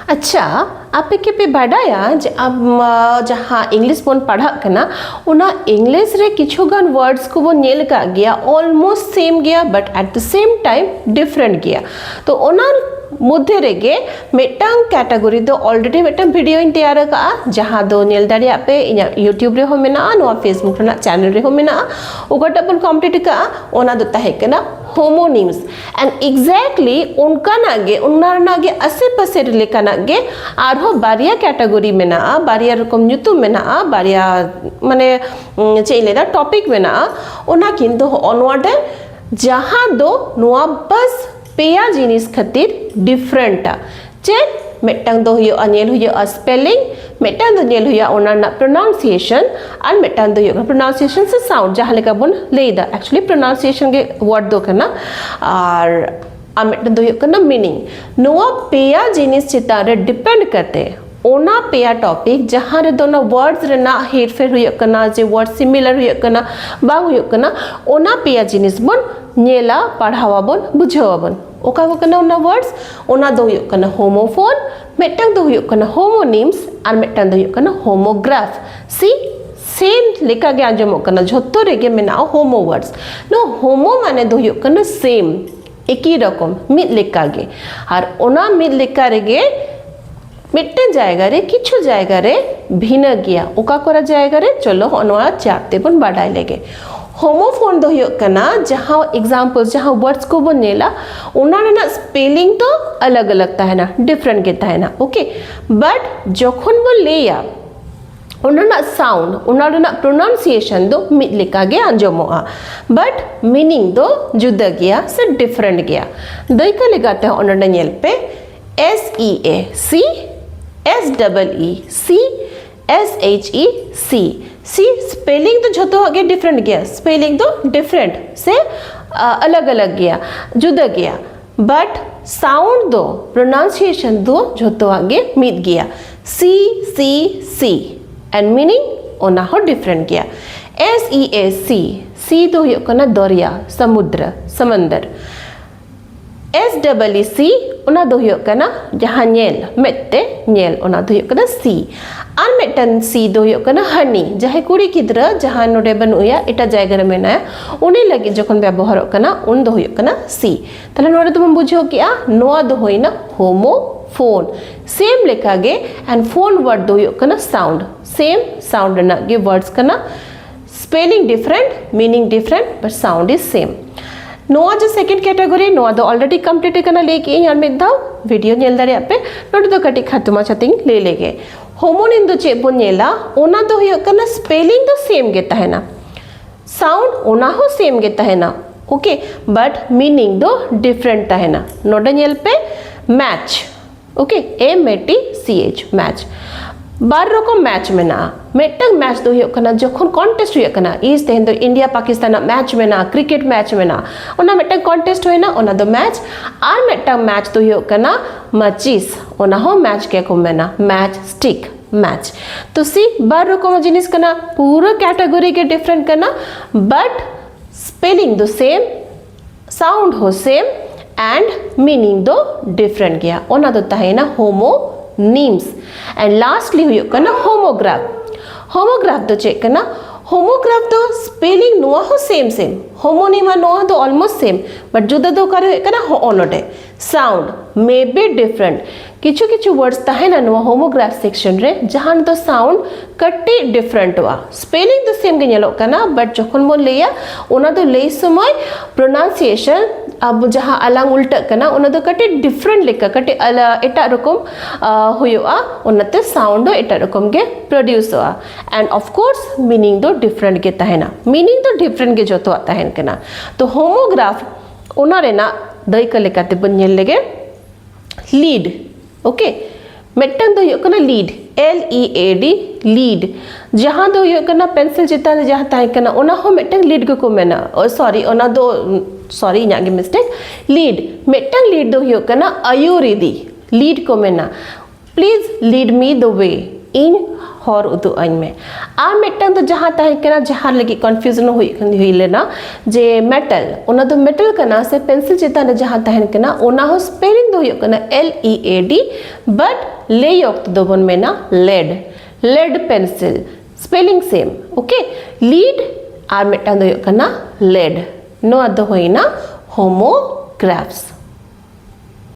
अच्छा आपे के पे बाडाया जे अब जहाँ इंग्लिश बोन पढ़ा कना उना इंग्लिश रे किछु गान वर्ड्स को वो नेल का गया ऑलमोस्ट सेम गया but at the same time different गया तो उना मध्य रेगे मेटांग कैटेगरी दो ऑलरेडी मेटांग वीडियो इन तैयार का जहाँ दो नेल दाड़ी आपे यूट्यूब रे हो मेना नो फेसबुक रे चैनल रे हो मेना उगटा बन कंप्लीट का ओना दो ताहे कना होमोनिम्स एंड एग्जैक्टली उनका नागे उन्नार नागे असे पसे लेका नागे आरो बारिया कैटेगरी मेना बारिया रकम न्यूतुम मेना बारिया माने चेलेदा टॉपिक मेना ओना किंतु ऑनवर्ड जहाँ दो नुआ बस पेया जिनिस खातिर डिफरेंट चे मेटांग दो हुयो अनेल हुयो स्पेलिंग मेटांग दो नेल हुयो ओना ना प्रोनाउंसिएशन और मेटांग दो हुयो प्रोनाउंसिएशन से साउंड जहाँ लेका बन लेदा एक्चुअली प्रोनाउंसिएशन के वर्ड दो करना और मेटांग दो हुयो करना मीनिंग नुआ पेया जिनिस चितारे डिपेंड करते ओना पेया टॉपिक जहाँ रे दोना वर्ड्स रे ना हेर फेर हुयो करना जे वर्ड सिमिलर हुयो करना बा हुयो करना ओना पेया जिनिस बन नेला पढ़ावा बन बुझावा बन ओका को करना ओना वर्ड्स ओना दो हुयो करना होमोफोन मेटांग दो हुयो करना होमोनिम्स और मेटांग दो हुयो करना होमोग्राफ सी सेम लेका गे आंजमो करना झोत्तो रेगे मेना होमो वर्ड्स नो होमो माने दो हुयो करना सेम एक ही रकम मिद लेका गे और ओना मिद लेका रेगे मिट्टन जाएगा रे किछु जाएगा रे भिन्न गया ओका करा जाएगा रे चलो ओनवा चारते बन बाडाय लेगे होमोफोन दो हुयो कना जहाँ एग्जांपल्स जहाँ वर्ड्स को बनेला उन्नारे ना स्पेलिंग तो अलग अलग ताहेना डिफरेंट के ताहेना ओके बट जखन वो लेया उन्नारे साउंड उन्नारे ना प्रोनाउंसिएशन दो मिद लेका गे आंजमोआ बट मीनिंग दो जुदा गया से डिफरेंट गया दैका लगाते हैं उन्नारे नेल पे SEA C स्पेलिंग तो झोतो आगे डिफरेंट गया स्पेलिंग तो डिफरेंट से अलग अलग गया जुदा गया बट साउंड दो प्रोनाउंसिएशन दो झोतो आगे मिद गया C एंड मीनिंग ओना हो डिफरेंट गया SEA दो हुयो कना दरिया समुद्र समंदर SEC ओना दो हुयो कना जहाँ नेल मेते नेल ओना दो हुयो कना C और मेटन C दो हुयो कना हनी जहाँ कुड़ी गिद्रा जहाँ नोडे बनुया इटा जायगा रे मेनाया उन्हें लगे जखन व्यवहार कना उन दो हुयो कना C तले नोडे तुम बुझो किया नोआ दो होई ना होमोफोन सेम लेका गे एंड फोन वर्ड दो हुयो कना साउंड सेम साउंड ना गे वर्ड्स कना spelling different meaning different but sound is same नोआ जो सेकंड कैटेगरी नोआ दो ऑलरेडी कंप्लीट करना लेके यार में दाव वीडियो नेल दारे आपे नोट दो कटी खातुमा छतिंग ले लेगे होमोनिम दो चेबो नेला ओना दो हुयो कना स्पेलिंग दो सेम गे ताहेना साउंड ओना हो सेम गे ताहेना okay but meaning two different ताहेना नोडे नेल पे मैच ओके MATCH मैच बार रकम मैच में ना मेटंग मैच दो हुयो कना जखन कॉन्टेस्ट हुयो कना इस तेन दो इंडिया पाकिस्तान मैच में ना क्रिकेट मैच में ना ओना मेटंग कॉन्टेस्ट होय ना ओना दो मैच आर मेटंग मैच दो हुयो कना मचिस ओना हो मैच के को में ना मैच स्टिक मैच तो सी बार रकम जिनिस कना पूरा कैटेगरी के डिफरेंट कना बट स्पेलिंग दो सेम साउंड हो same and meaning two different गया ओना दो ताहे ना होमोनिम्स एंड लास्टली हुयो कना होमोग्राफ दो चेक करना होमोग्राफ दो स्पेलिंग नोआ हो सेम होमोनिमा नोआ दो ऑलमोस्ट सेम बट जुदा दो करे कना हो ओनोटे साउंड मे बी डिफरेंट किछु किछु वर्ड्स ताहे ना नोआ होमोग्राफ सेक्शन रे जहां दो साउंड कट्टी डिफरेंट वा स्पेलिंग दो सेम गे नेलो कना बट जखन बो लेया ओना दो लेई समय प्रोनाउंसिएशन अब जहाँ अलांग उल्टा कना ओना दो कटे डिफरेंट लेका कटे एटा रकम हुयोआ ओनाते साउंड दो एटा रकम गे प्रोड्यूस हुआ end of course meaning two different के ताहेना मीनिंग दो डिफरेंट गे जोतो ताहेन कना तो होमोग्राफ ओना रेना दई का लेकाते बन नेल लेगे लीड ओके मेटन दो हुयो कना लीड LEAD लीड जहाँ दो हुयो कना पेंसिल चितान जहाँ ताहे कना ओना हो मेटन लीड को मेना सॉरी ओना दो सॉरी इनागे मिस्टेक लीड मेटन लीड दो हुयो कना अयुरिदी लीड को मेना please lead me the way in her उदु अन में आ मिटन तो जहां तहे कना जहां लगी कंफ्यूजन हुई लेना जे मेटल ओना दो मेटल कना से पेंसिल चेतान जहां तहे कना ओना हो स्पेलिंग दो हुई कना LEAD बट ले योक्त दो बन में ना lead pencil spelling same okay lead आ मिटन दो हुई कना लेड नो अदो होइना होमोग्राफ्स